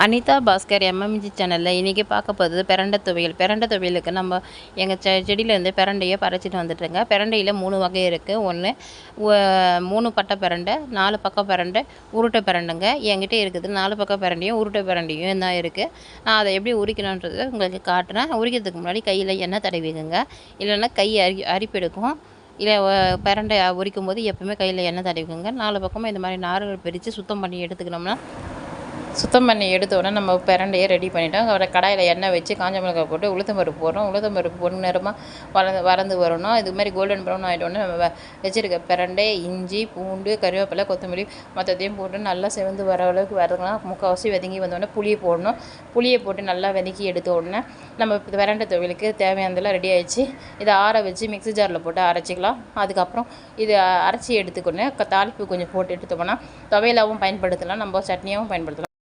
Anitha Bhaskar MMG சேனலில் இன்றைக்கி பார்க்க போகிறது பிரண்டை துவையல். பிரண்டை துவையலுக்கு நம்ம எங்கள் செடியிலேருந்து பிரண்டையை பறிச்சிட்டு வந்துட்டுருங்க. பிரண்டையில் 3 வகை இருக்குது. ஒன்று 3 பட்டை பிரண்டை, 4 பக்கம் பிரண்டை, உருட்டை பிரண்டைங்க என்கிட்ட இருக்குது. 4 பக்கம் பிரண்டையும் உருட்டை பிரண்டையும் தான் இருக்குது. நான் அதை எப்படி உரிக்கணுன்றது உங்களுக்கு காட்டுறேன். உரிக்கிறதுக்கு முன்னாடி கையில் எண்ணெய் தடவிக்குங்க, இல்லைன்னா கை அரிப்பெடுக்கும். இல்லை பிரண்டை உரிக்கும் போது எப்பவுமே கையில் எண்ணெய் தடவிக்குங்க. 4 பக்கமும் இந்த மாதிரி நார்கள் பிரித்து சுத்தம் பண்ணி எடுத்துக்கினோம்னா, சுத்தம் பண்ணி எடுத்தோடனே நம்ம பிரண்டையை ரெடி பண்ணிட்டோம். அவரை கடாயில் எண்ணெய் வச்சு காஞ்ச மிளகாய் போட்டு உளுத்தம்பருப்பு போடுறோம். உளுத்தம்பருப்பு பொண்ணு நேரமாக வறந்து வரணும். இது மாதிரி கோல்டன் ப்ரௌன் ஆகிட்டோன்னே நம்ம வச்சுருக்க பிரண்டை, இஞ்சி, பூண்டு, கருவேப்பிலை, கொத்தமல்லி மொத்தத்தையும் போட்டு நல்லா செவந்து வர அளவுக்கு வதங்கலாம். முக்கால்வாசி வதங்கி வந்தோடனே புளியை போடணும். புளியை போட்டு நல்லா வதக்கி எடுத்த உடனே நம்ம பிரண்டை துவையலுக்கு தேவையானதெல்லாம் ரெடி ஆகிடுச்சு. இதை ஆற வச்சு மிக்ஸி ஜாரில் போட்டு அரைச்சிக்கலாம். அதுக்கப்புறம் இது அரைச்சி எடுத்துக்கொண்டு தாளிப்பு கொஞ்சம் போட்டு எடுத்தோம்னா துவையலாகவும் பயன்படுத்தலாம், நம்ம சட்னியாகவும் பயன்படுத்தலாம்.